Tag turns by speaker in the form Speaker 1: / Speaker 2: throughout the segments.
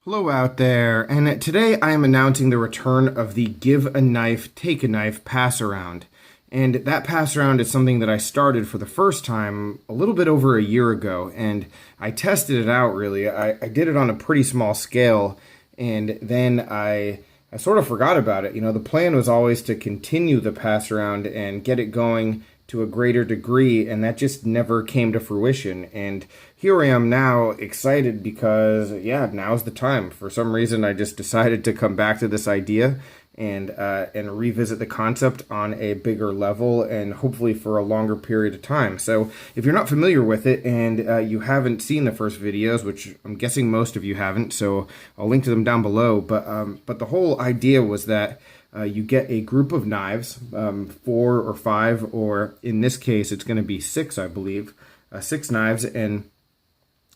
Speaker 1: Hello out there, and today I am announcing the return of the Give a Knife, Take a Knife pass around. And that pass around is something that I started for the first time a little bit over a year ago, and I tested it out really. I did it on a pretty small scale, and then I sort of forgot about it. You know, the plan was always to continue the pass around and get it going to a greater degree, and that just never came to fruition. And here I am now, excited because, yeah, now's the time. For some reason, I just decided to come back to this idea and revisit the concept on a bigger level and hopefully for a longer period of time. So if you're not familiar with it and you haven't seen the first videos, which I'm guessing most of you haven't, so I'll link to them down below. But the whole idea was that you get a group of knives, 4 or 5, or in this case, it's going to be 6, I believe, 6 knives, and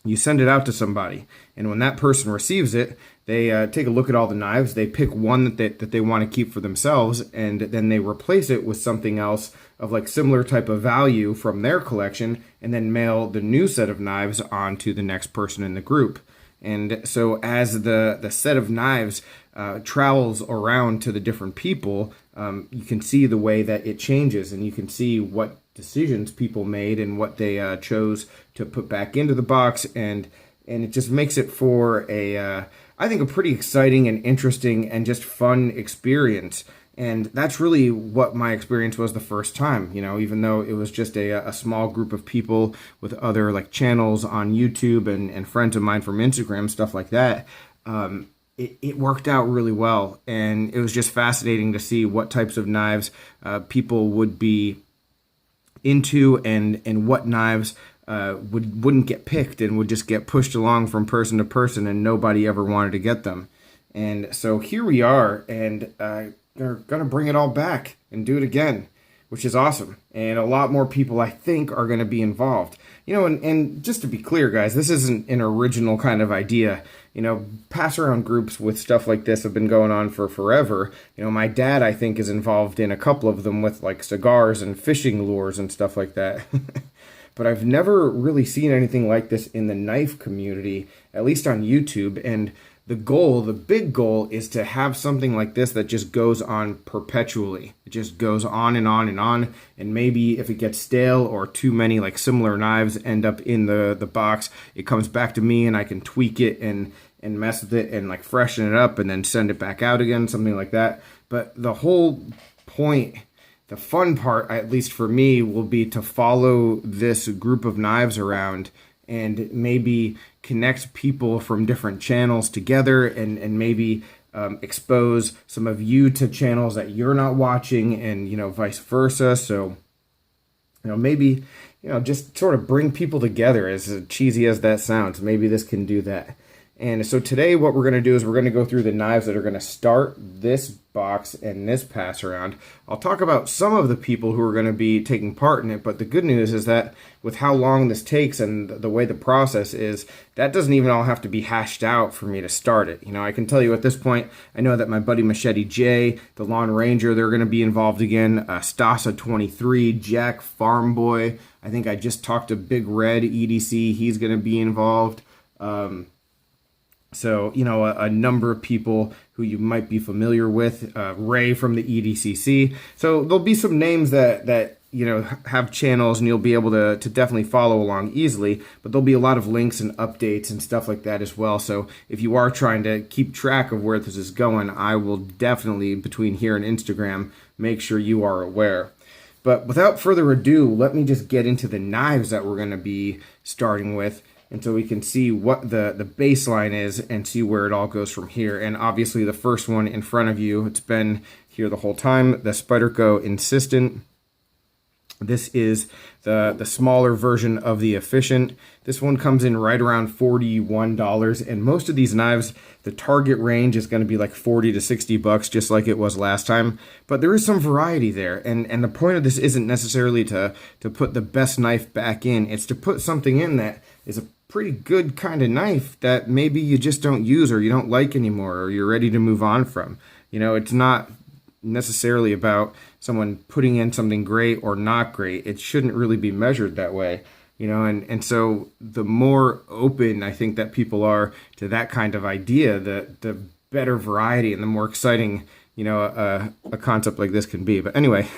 Speaker 1: you send it out to somebody. And when that person receives it, they take a look at all the knives, they pick one that they want to keep for themselves, and then they replace it with something else of like similar type of value from their collection, and then mail the new set of knives on to the next person in the group. And so as the set of knives travels around to the different people, you can see the way that it changes, and you can see what decisions people made and what they chose to put back into the box, and it just makes it for I think a pretty exciting and interesting and just fun experience. And that's really what my experience was the first time, you know, even though it was just a small group of people with other like channels on YouTube and friends of mine from Instagram, stuff like that. It worked out really well, and it was just fascinating to see what types of knives people would be into, and what knives wouldn't get picked and would just get pushed along from person to person, and nobody ever wanted to get them. And so here we are, and they're gonna bring it all back and do it again, which is awesome. And a lot more people, I think, are gonna be involved. You know, and just to be clear, guys, this isn't an original kind of idea. You know, pass around groups with stuff like this have been going on for forever. You know, my dad, I think, is involved in a couple of them with like cigars and fishing lures and stuff like that. But I've never really seen anything like this in the knife community, at least on YouTube. And the goal, the big goal, is to have something like this that just goes on perpetually. It just goes on and on and on. And maybe if it gets stale or too many like similar knives end up in the box, it comes back to me and I can tweak it and mess with it and like freshen it up and then send it back out again, something like that. But the whole point, the fun part, at least for me, will be to follow this group of knives around and maybe connect people from different channels together, and maybe expose some of you to channels that you're not watching, and, you know, vice versa. So, you know, maybe, you know, just sort of bring people together, as cheesy as that sounds. Maybe this can do that. And so today what we're going to do is we're going to go through the knives that are going to start this box and this pass around. I'll talk about some of the people who are going to be taking part in it, but the good news is that with how long this takes and the way the process is, that doesn't even all have to be hashed out for me to start it. You know, I can tell you at this point, I know that my buddy Machete J, the Lawn Ranger, they're going to be involved again. Stasa 23, Jack Farm Boy. I think I just talked to Big Red EDC. He's going to be involved. So, you know, a number of people who you might be familiar with, Ray from the EDCC. So there'll be some names that you know, have channels and you'll be able to definitely follow along easily, but there'll be a lot of links and updates and stuff like that as well. So if you are trying to keep track of where this is going, I will definitely, between here and Instagram, make sure you are aware. But without further ado, let me just get into the knives that we're going to be starting with, and so we can see what the baseline is and see where it all goes from here. And obviously the first one in front of you, it's been here the whole time, the Spyderco Insistent. This is the smaller version of the Efficient. This one comes in right around $41, and most of these knives, the target range is going to be like 40 to 60 bucks, just like it was last time. But there is some variety there, and the point of this isn't necessarily to put the best knife back in. It's to put something in that is a pretty good kind of knife that maybe you just don't use or you don't like anymore or you're ready to move on from. You know, it's not necessarily about someone putting in something great or not great. It shouldn't really be measured that way. and so the more open I think that people are to that kind of idea, the better variety and the more exciting, a concept like this can be. But anyway,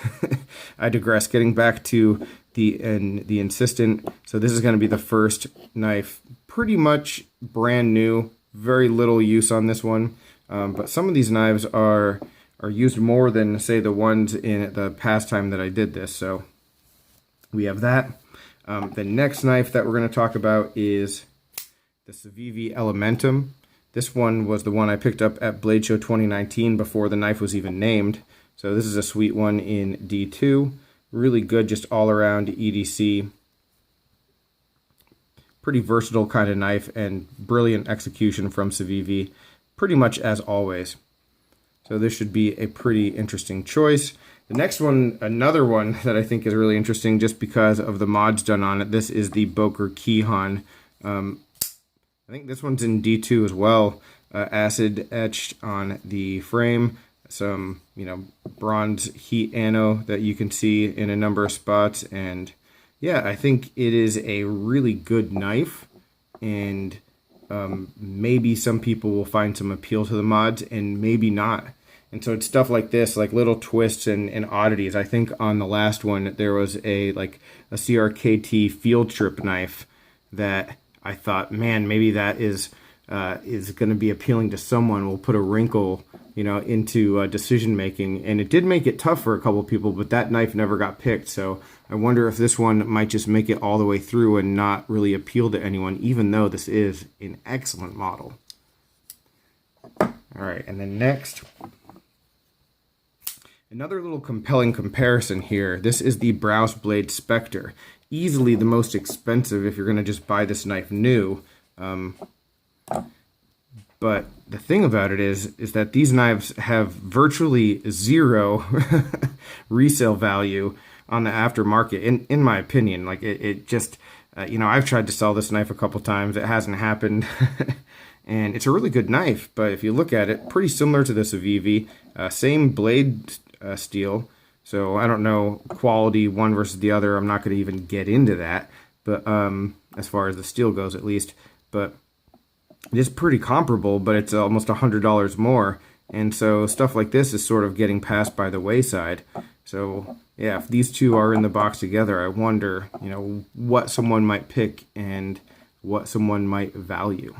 Speaker 1: I digress. Getting back to the insistent. So this is going to be the first knife, pretty much brand new, very little use on this one. But some of these knives are used more than, say, the ones in the past time that I did this. So we have that. The next knife that we're going to talk about is the Civivi Elementum. This one was the one I picked up at Blade Show 2019 before the knife was even named. So this is a sweet one in D2. Really good, just all around EDC. Pretty versatile kind of knife and brilliant execution from Civivi, pretty much as always. So this should be a pretty interesting choice. The next one, another one that I think is really interesting just because of the mods done on it. This is the Boker Kihon. I think this one's in D2 as well. Acid etched on the frame. Some, bronze heat anno that you can see in a number of spots. And yeah, I think it is a really good knife. And maybe some people will find some appeal to the mods and maybe not. And so it's stuff like this, like little twists and oddities. I think on the last one, there was a CRKT field trip knife that I thought, man, maybe that is going to be appealing to someone. We'll put a wrinkle, into decision making. And it did make it tough for a couple of people, but that knife never got picked. So I wonder if this one might just make it all the way through and not really appeal to anyone, even though this is an excellent model. All right, and then next, another little compelling comparison here. This is the Browse Blade Spectre. Easily the most expensive if you're going to just buy this knife new. But the thing about it is that these knives have virtually zero resale value on the aftermarket, in my opinion. Like it just, I've tried to sell this knife a couple times. It hasn't happened. And it's a really good knife, but if you look at it, pretty similar to the Civivi. Same blade steel. So I don't know quality one versus the other. I'm not going to even get into that, but as far as the steel goes, at least. But it is pretty comparable, but it's almost $100 more. And so stuff like this is sort of getting passed by the wayside. So yeah, if these two are in the box together, I wonder, what someone might pick and what someone might value.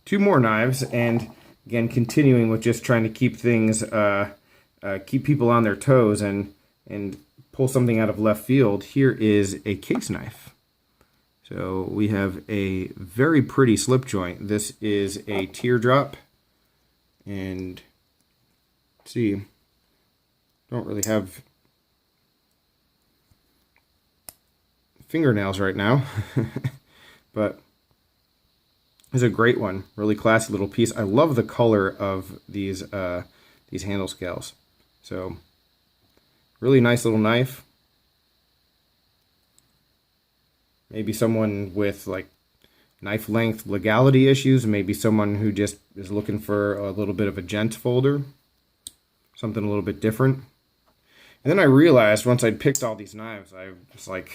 Speaker 1: Two more knives, and again, continuing with just trying to keep things, keep people on their toes and pull something out of left field. Here is a case knife. So we have a very pretty slip joint. This is a teardrop, and let's see, don't really have fingernails right now, but it's a great one. Really classy little piece. I love the color of these handle scales. So really nice little knife. Maybe someone with like knife length legality issues, maybe someone who just is looking for a little bit of a gent folder, something a little bit different. And then I realized once I'd picked all these knives, I was like,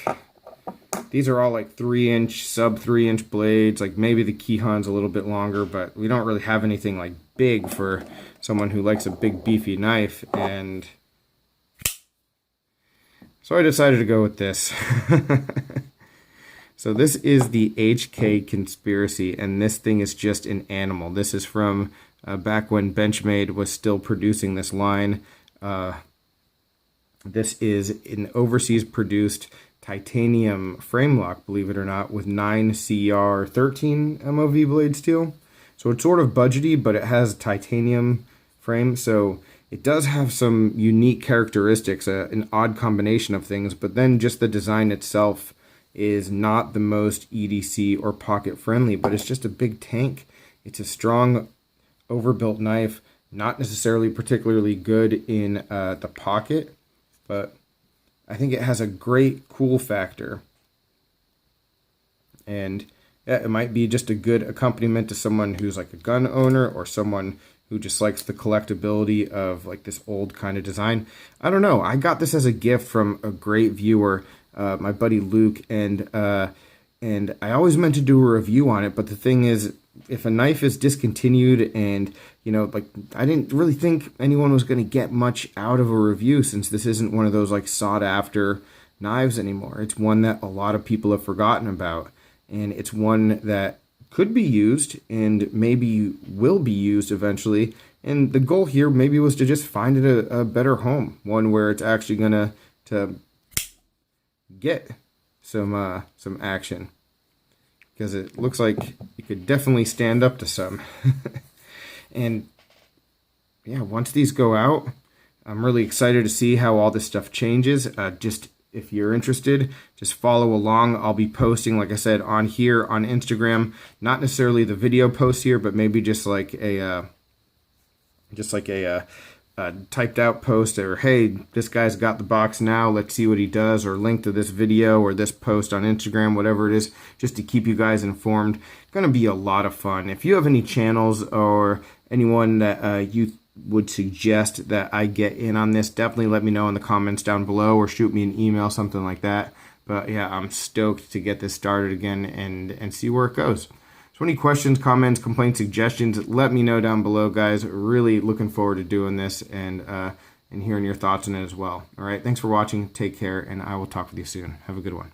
Speaker 1: these are all like 3-inch, sub 3-inch blades. Like maybe the Kihon's a little bit longer, but we don't really have anything like big for someone who likes a big beefy knife. And so I decided to go with this. So this is the HK Conspiracy, and this thing is just an animal. This is from back when Benchmade was still producing this line. This is an overseas produced titanium frame lock, believe it or not, with 9CR13 MOV blade steel. So it's sort of budgety, but it has titanium frame, so it does have some unique characteristics, an odd combination of things, but then just the design itself is not the most EDC or pocket friendly, but it's just a big tank. It's a strong, overbuilt knife, not necessarily particularly good in the pocket, but I think it has a great cool factor. And yeah, it might be just a good accompaniment to someone who's like a gun owner or someone who just likes the collectability of like this old kind of design. I don't know. I got this as a gift from a great viewer. my buddy Luke, and I always meant to do a review on it, but the thing is, if a knife is discontinued and, like, I didn't really think anyone was going to get much out of a review, since this isn't one of those, like, sought after knives anymore. It's one that a lot of people have forgotten about, and it's one that could be used and maybe will be used eventually. And the goal here maybe was to just find it a better home, one where it's actually gonna to get some action, because it looks like you could definitely stand up to some. And yeah, once these go out, I'm really excited to see how all this stuff changes. Just if you're interested, just follow along. I'll be posting, like I said, on here on Instagram, not necessarily the video post here, but maybe just like a typed out post, or hey, this guy's got the box now, let's see what he does, or link to this video or this post on Instagram, whatever it is, just to keep you guys informed. It's gonna be a lot of fun. If you have any channels or anyone that you would suggest that I get in on this, definitely let me know in the comments down below, or shoot me an email, something like that. But yeah, I'm stoked to get this started again and see where it goes. So any questions, comments, complaints, suggestions, let me know down below, guys. Really looking forward to doing this and hearing your thoughts on it as well. All right, thanks for watching. Take care, and I will talk with you soon. Have a good one.